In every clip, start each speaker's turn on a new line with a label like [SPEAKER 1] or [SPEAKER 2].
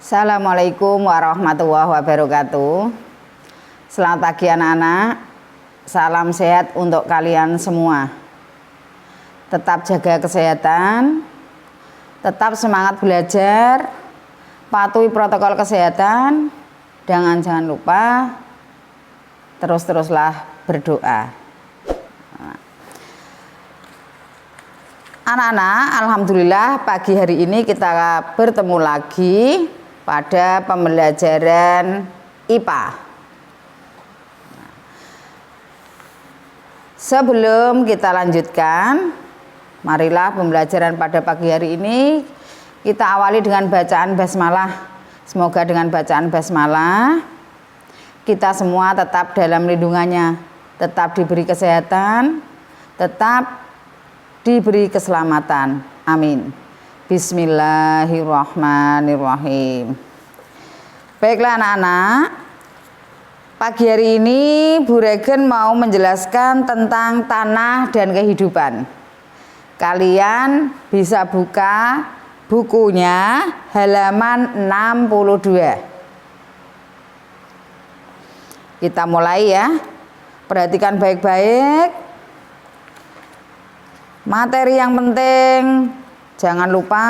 [SPEAKER 1] Assalamualaikum warahmatullahi wabarakatuh. Selamat pagi anak-anak. Salam sehat untuk kalian semua. Tetap jaga kesehatan, tetap semangat belajar, patuhi protokol kesehatan, dan jangan lupa terus-teruslah berdoa. Anak-anak, alhamdulillah pagi hari ini kita bertemu lagi pada pembelajaran IPA. Sebelum kita lanjutkan, marilah pembelajaran pada pagi hari ini kita awali dengan bacaan basmalah. Semoga dengan bacaan basmalah kita semua tetap dalam lindungannya, tetap diberi kesehatan, tetap diberi keselamatan. Amin. Bismillahirrahmanirrahim. Baiklah anak-anak, pagi hari ini Bu Regen mau menjelaskan tentang tanah dan kehidupan. Kalian bisa buka bukunya halaman 62. Kita mulai ya. Perhatikan baik-baik. Materi yang penting jangan lupa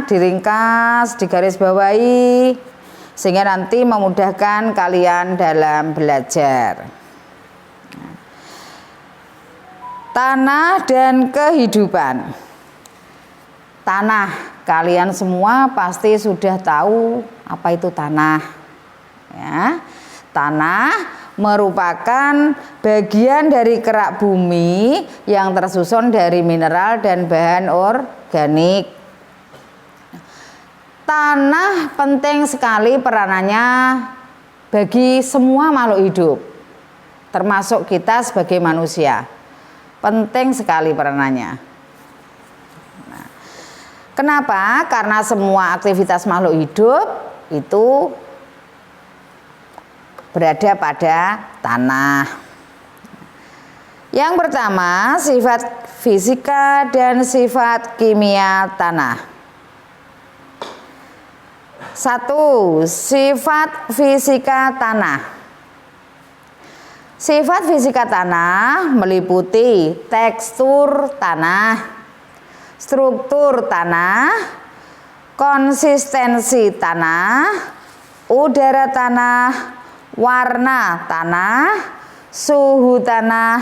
[SPEAKER 1] diringkas, digarisbawahi sehingga nanti memudahkan kalian dalam belajar. Tanah dan kehidupan. Tanah, kalian semua pasti sudah tahu apa itu tanah. Ya. Tanah merupakan bagian dari kerak bumi yang tersusun dari mineral dan bahan organik. Tanah penting sekali peranannya bagi semua makhluk hidup, termasuk kita sebagai manusia. Penting sekali peranannya. Nah, kenapa? Karena semua aktivitas makhluk hidup itu berada pada tanah. Yang pertama, sifat fisika dan sifat kimia tanah. 1. Sifat fisika tanah. Sifat fisika tanah meliputi tekstur tanah, struktur tanah, konsistensi tanah, udara tanah, warna tanah, suhu tanah,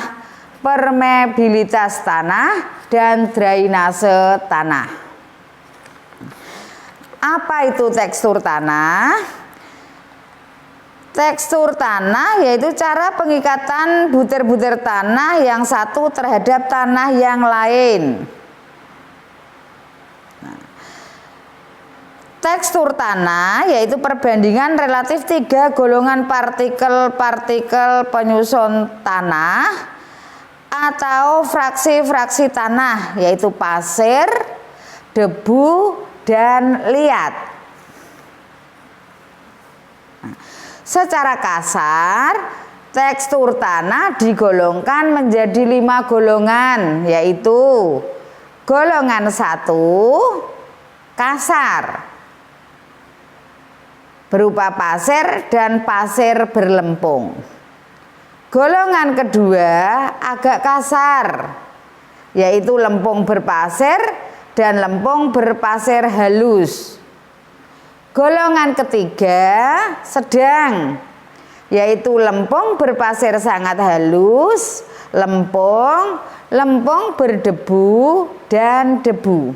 [SPEAKER 1] permeabilitas tanah, dan drainase tanah. Apa itu tekstur tanah? Tekstur tanah yaitu cara pengikatan butir-butir tanah yang satu terhadap tanah yang lain. Tekstur tanah yaitu perbandingan relatif 3 golongan partikel-partikel penyusun tanah atau fraksi-fraksi tanah, yaitu pasir, debu, dan liat. Secara kasar, tekstur tanah digolongkan menjadi 5 golongan, yaitu golongan 1 kasar, berupa pasir dan pasir berlempung. Golongan kedua agak kasar, yaitu lempung berpasir dan lempung berpasir halus. Golongan ketiga sedang, yaitu lempung berpasir sangat halus, lempung, lempung berdebu, dan debu.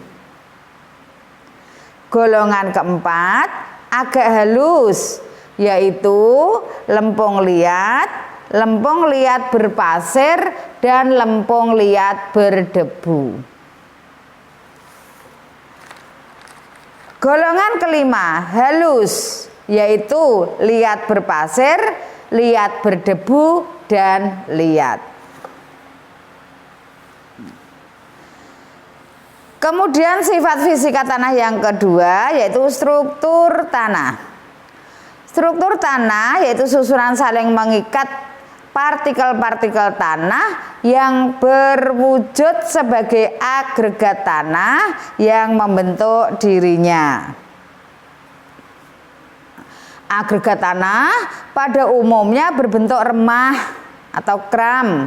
[SPEAKER 1] Golongan keempat agak halus, yaitu lempung liat, lempung liat berpasir, dan lempung liat berdebu. Golongan kelima halus, yaitu liat berpasir, liat berdebu, dan liat. Kemudian sifat fisika tanah yang kedua yaitu struktur tanah. Struktur tanah yaitu susunan saling mengikat partikel-partikel tanah yang berwujud sebagai agregat tanah yang membentuk dirinya. Agregat tanah pada umumnya berbentuk remah atau kram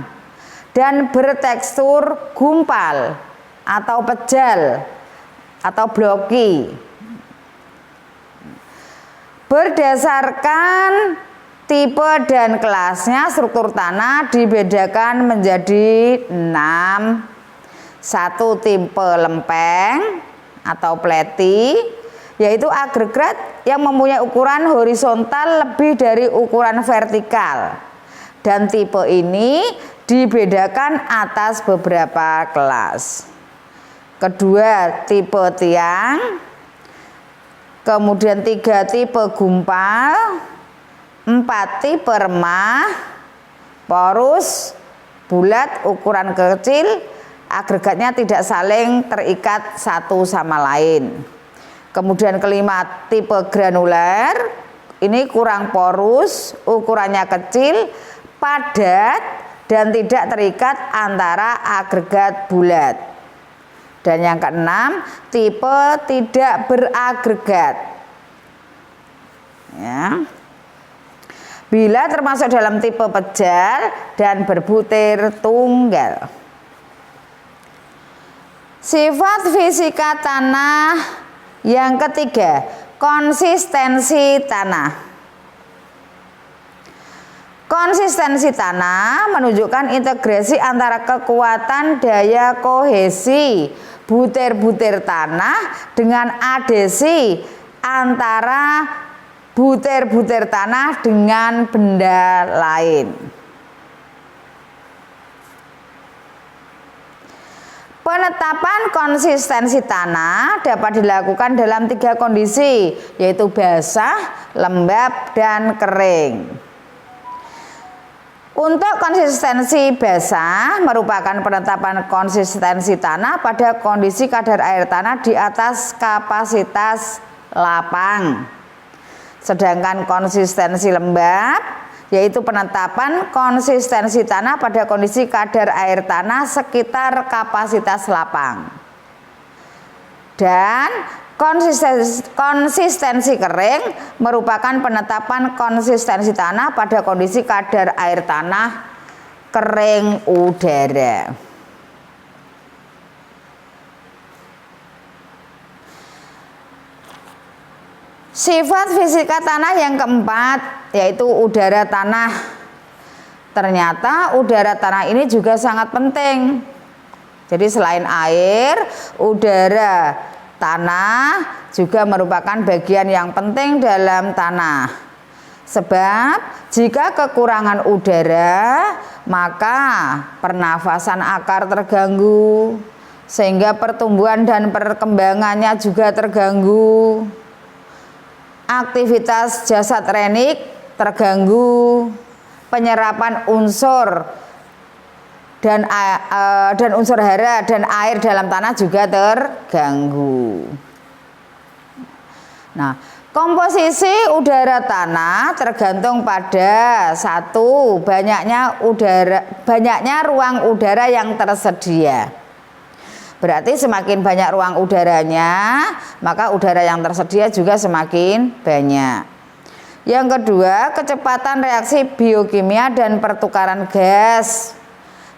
[SPEAKER 1] dan bertekstur gumpal atau pejal atau blocky. Berdasarkan tipe dan kelasnya, struktur tanah dibedakan menjadi 6. 1. Tipe lempeng atau pleti, yaitu agregat yang mempunyai ukuran horizontal lebih dari ukuran vertikal. Dan tipe ini dibedakan atas beberapa kelas. Kedua, tipe tiang. Kemudian 3, tipe gumpal. 4, tipe remah, porus, bulat, ukuran kecil, agregatnya tidak saling terikat satu sama lain. Kemudian kelima, tipe granular, ini kurang porus, ukurannya kecil, padat, dan tidak terikat antara agregat bulat. Dan yang keenam, tipe tidak beragregat. Ya. Bila termasuk dalam tipe pejal dan berbutir tunggal. Sifat fisika tanah yang ketiga, konsistensi tanah. Konsistensi tanah menunjukkan integrasi antara kekuatan daya kohesi butir-butir tanah dengan adhesi antara butir-butir tanah dengan benda lain. Penetapan konsistensi tanah dapat dilakukan dalam 3 kondisi, yaitu basah, lembab, dan kering. Untuk konsistensi basah merupakan penetapan konsistensi tanah pada kondisi kadar air tanah di atas kapasitas lapang. Sedangkan konsistensi lembab yaitu penetapan konsistensi tanah pada kondisi kadar air tanah sekitar kapasitas lapang. Dan konsistensi kering merupakan penetapan konsistensi tanah pada kondisi kadar air tanah kering udara. Sifat fisika tanah yang keempat yaitu udara tanah. Ternyata udara tanah ini juga sangat penting. Jadi selain air, udara tanah juga merupakan bagian yang penting dalam tanah. Sebab jika kekurangan udara, maka pernafasan akar terganggu, sehingga pertumbuhan dan perkembangannya juga terganggu. Aktivitas jasad renik terganggu, penyerapan unsur dan unsur hara dan air dalam tanah juga terganggu. Nah, komposisi udara tanah tergantung pada 1. Banyaknya ruang udara yang tersedia. Berarti semakin banyak ruang udaranya, maka udara yang tersedia juga semakin banyak. Yang kedua, kecepatan reaksi biokimia dan pertukaran gas.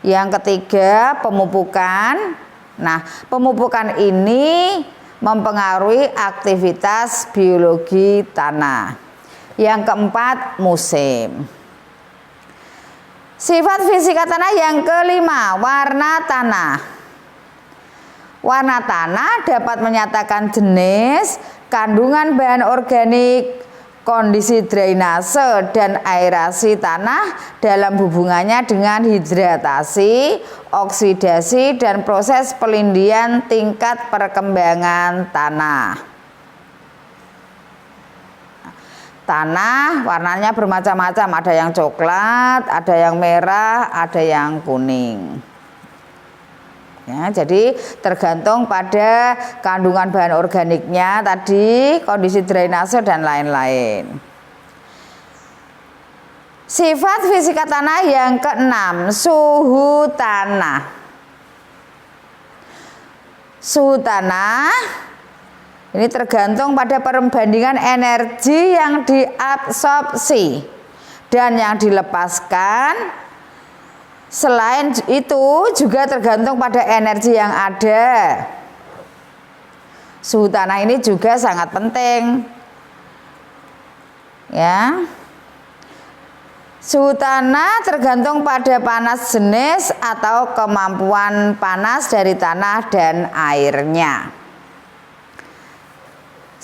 [SPEAKER 1] Yang ketiga, pemupukan. Nah, pemupukan ini mempengaruhi aktivitas biologi tanah. Yang keempat, musim. Sifat fisika tanah yang kelima, warna tanah. Warna tanah dapat menyatakan jenis, kandungan bahan organik, kondisi drainase dan aerasi tanah dalam hubungannya dengan hidratasi, oksidasi, dan proses pelindian tingkat perkembangan tanah. Tanah warnanya bermacam-macam, ada yang coklat, ada yang merah, ada yang kuning. Ya, jadi tergantung pada kandungan bahan organiknya tadi, kondisi drainase dan lain-lain. Sifat fisika tanah yang keenam, suhu tanah. Suhu tanah Ini tergantung pada perbandingan energi yang diabsorpsi dan yang dilepaskan. Selain itu juga tergantung pada energi yang ada. Suhu tanah ini juga sangat penting. Ya. Suhu tanah tergantung pada panas jenis atau kemampuan panas dari tanah dan airnya.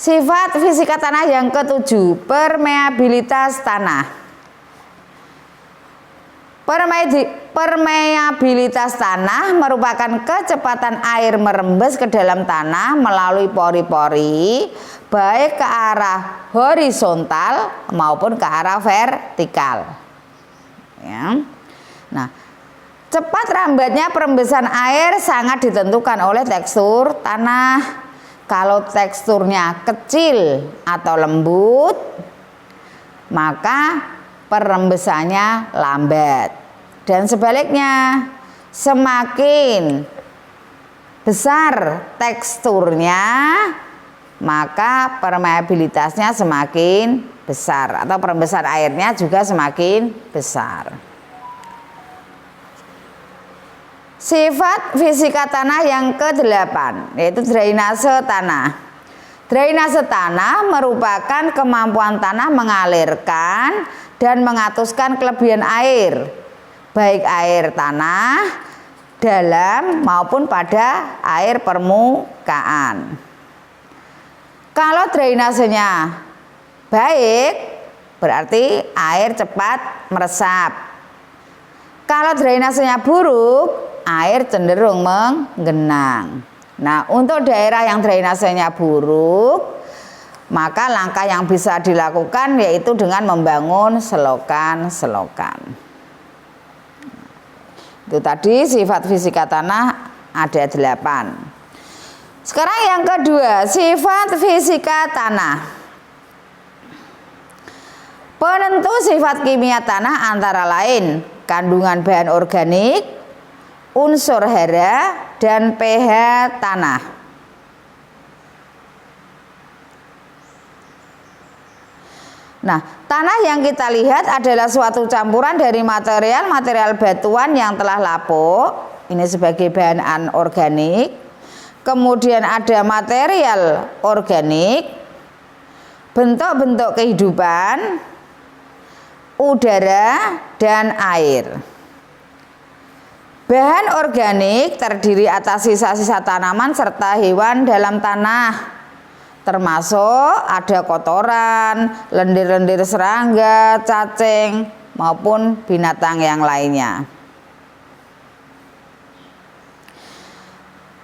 [SPEAKER 1] Sifat fisika tanah yang ketujuh, permeabilitas tanah. Permeabilitas tanah merupakan kecepatan air merembes ke dalam tanah melalui pori-pori, baik ke arah horizontal maupun ke arah vertikal. Ya. Nah, cepat lambatnya perembesan air sangat ditentukan oleh tekstur tanah. Kalau teksturnya kecil atau lembut, maka perembesannya lambat. Dan sebaliknya, semakin besar teksturnya, maka permeabilitasnya semakin besar atau perembesan airnya juga semakin besar. Sifat fisika tanah yang ke-8 yaitu drainase tanah. Drainase tanah merupakan kemampuan tanah mengalirkan dan mengatuskan kelebihan air, baik air tanah dalam maupun pada air permukaan. Kalau drainasenya baik, berarti air cepat meresap. Kalau drainasenya buruk, air cenderung menggenang. Nah, untuk daerah yang drainasenya buruk, maka langkah yang bisa dilakukan yaitu dengan membangun selokan-selokan. Itu tadi sifat fisika tanah ada 8. Sekarang yang kedua, sifat fisika tanah. Penentu sifat kimia tanah antara lain kandungan bahan organik, unsur hara, dan pH tanah. Nah, tanah yang kita lihat adalah suatu campuran dari material batuan yang telah lapuk, ini sebagai bahan anorganik. Kemudian ada material organik, bentuk-bentuk kehidupan, udara, dan air. Bahan organik terdiri atas sisa-sisa tanaman serta hewan dalam tanah, termasuk ada kotoran, lendir-lendir serangga, cacing, maupun binatang yang lainnya.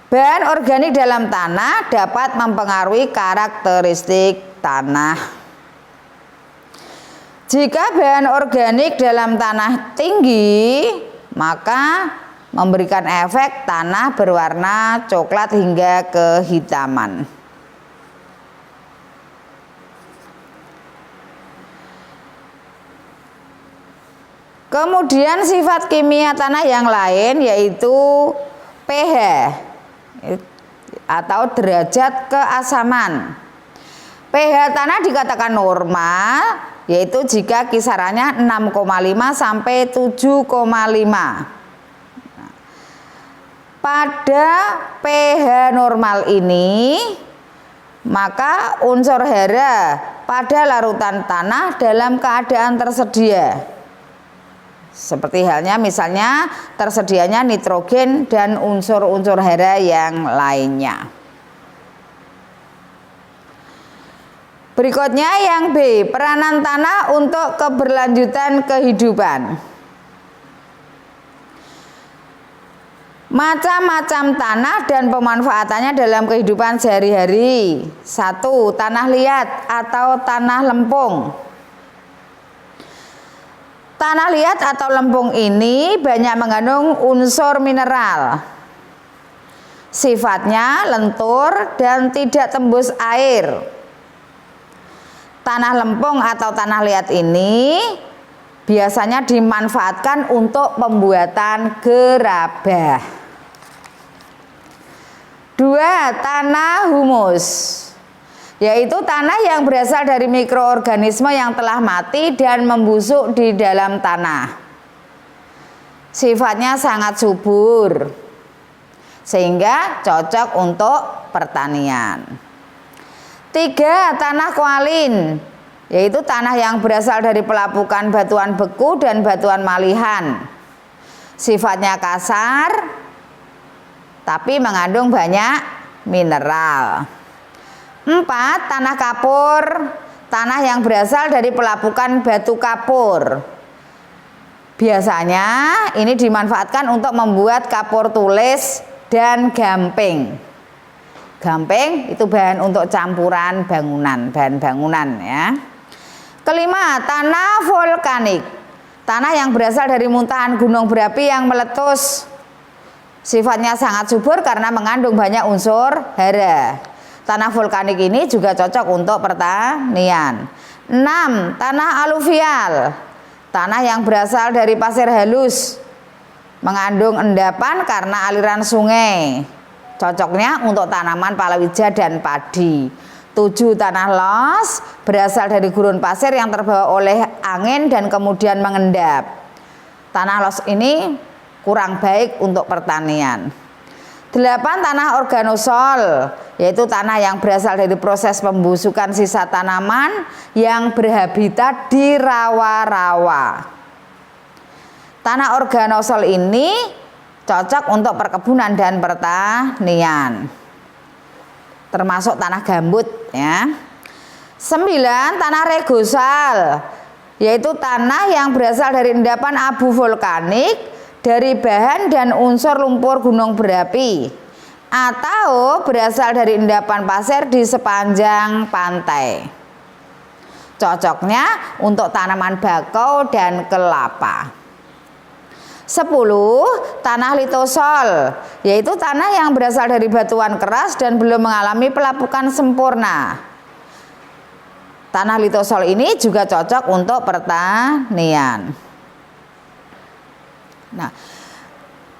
[SPEAKER 1] Bahan organik dalam tanah dapat mempengaruhi karakteristik tanah. Jika bahan organik dalam tanah tinggi, maka memberikan efek tanah berwarna coklat hingga kehitaman. Kemudian sifat kimia tanah yang lain yaitu pH atau derajat keasaman. pH tanah dikatakan normal yaitu jika kisarannya 6,5 sampai 7,5. Pada pH normal ini, maka unsur hara pada larutan tanah dalam keadaan tersedia. Seperti halnya misalnya tersedianya nitrogen dan unsur-unsur hara yang lainnya. Berikutnya yang B, peranan tanah untuk keberlanjutan kehidupan. Macam-macam tanah dan pemanfaatannya dalam kehidupan sehari-hari. 1. Tanah liat atau tanah lempung. Tanah liat atau lempung ini banyak mengandung unsur mineral. Sifatnya lentur dan tidak tembus air. Tanah lempung atau tanah liat ini biasanya dimanfaatkan untuk pembuatan gerabah. 2. Tanah humus. yaitu tanah yang berasal dari mikroorganisme yang telah mati dan membusuk di dalam tanah. Sifatnya sangat subur, sehingga cocok untuk pertanian. 3. Tanah kualin, yaitu tanah yang berasal dari pelapukan batuan beku dan batuan malihan. Sifatnya kasar, tapi mengandung banyak mineral. 4. Tanah kapur, tanah yang berasal dari pelapukan batu kapur. Biasanya ini dimanfaatkan untuk membuat kapur tulis dan gamping. Gamping itu bahan untuk campuran bangunan, bahan bangunan ya. 5. Tanah vulkanik, tanah yang berasal dari muntahan gunung berapi yang meletus. Sifatnya sangat subur karena mengandung banyak unsur hara. Tanah vulkanik ini juga cocok untuk pertanian. 6. Tanah aluvial, tanah yang berasal dari pasir halus, mengandung endapan karena aliran sungai. Cocoknya untuk tanaman palawija dan padi. 7. Tanah los, berasal dari gurun pasir yang terbawa oleh angin dan kemudian mengendap. Tanah los ini kurang baik untuk pertanian. 8. Tanah organosol, yaitu tanah yang berasal dari proses pembusukan sisa tanaman yang berhabitat di rawa-rawa. Tanah organosol ini cocok untuk perkebunan dan pertanian, termasuk tanah gambut ya. 9. Tanah regosal, yaitu tanah yang berasal dari endapan abu vulkanik dari bahan dan unsur lumpur gunung berapi atau berasal dari endapan pasir di sepanjang pantai. Cocoknya untuk tanaman bakau dan kelapa. 10. Tanah litosol, yaitu tanah yang berasal dari batuan keras dan belum mengalami pelapukan sempurna. Tanah litosol ini juga cocok untuk pertanian. Nah,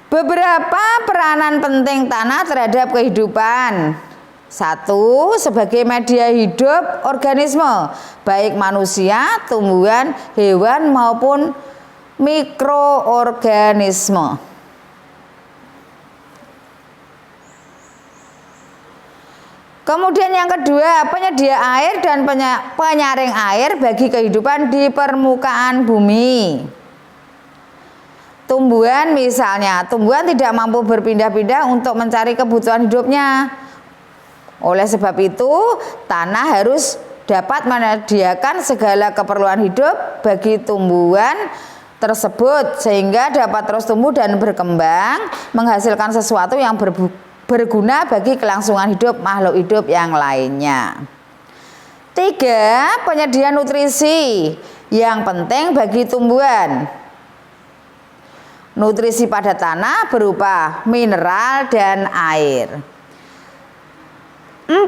[SPEAKER 1] beberapa peranan penting tanah terhadap kehidupan. 1. Sebagai media hidup organisme, baik manusia, tumbuhan, hewan maupun mikroorganisme. Kemudian yang kedua, penyedia air dan penyaring air bagi kehidupan di permukaan bumi. Tumbuhan misalnya, tumbuhan tidak mampu berpindah-pindah untuk mencari kebutuhan hidupnya. Oleh sebab itu, tanah harus dapat menyediakan segala keperluan hidup bagi tumbuhan tersebut sehingga dapat terus tumbuh dan berkembang, menghasilkan sesuatu yang berguna bagi kelangsungan hidup makhluk hidup yang lainnya. 3. Penyedia nutrisi yang penting bagi tumbuhan. Nutrisi pada tanah berupa mineral dan air. 4.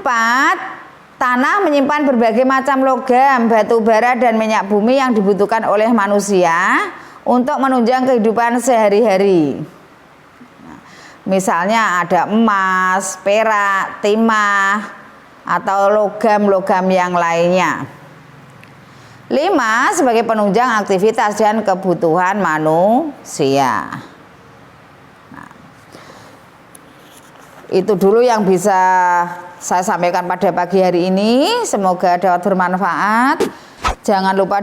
[SPEAKER 1] Tanah menyimpan berbagai macam logam, batu bara dan minyak bumi yang dibutuhkan oleh manusia untuk menunjang kehidupan sehari-hari. Misalnya ada emas, perak, timah, atau logam-logam yang lainnya. 5. Sebagai penunjang aktivitas dan kebutuhan manusia. Nah, itu dulu yang bisa saya sampaikan pada pagi hari ini. Semoga dapat bermanfaat. Jangan lupa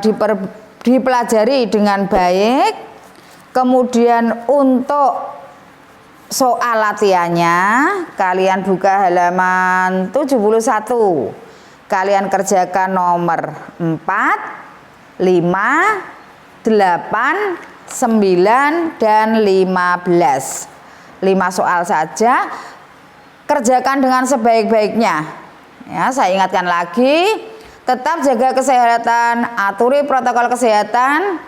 [SPEAKER 1] dipelajari dengan baik. Kemudian untuk soal latihannya, kalian buka halaman 71. Kalian kerjakan nomor 4, 5, 8, 9, dan 15. 5 soal saja. Kerjakan dengan sebaik-baiknya. Ya, saya ingatkan lagi, tetap jaga kesehatan, aturi protokol kesehatan,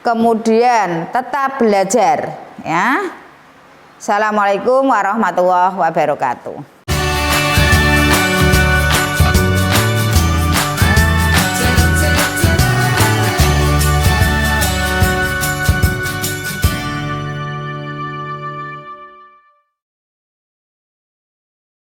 [SPEAKER 1] kemudian tetap belajar. Ya. Assalamualaikum warahmatullahi wabarakatuh.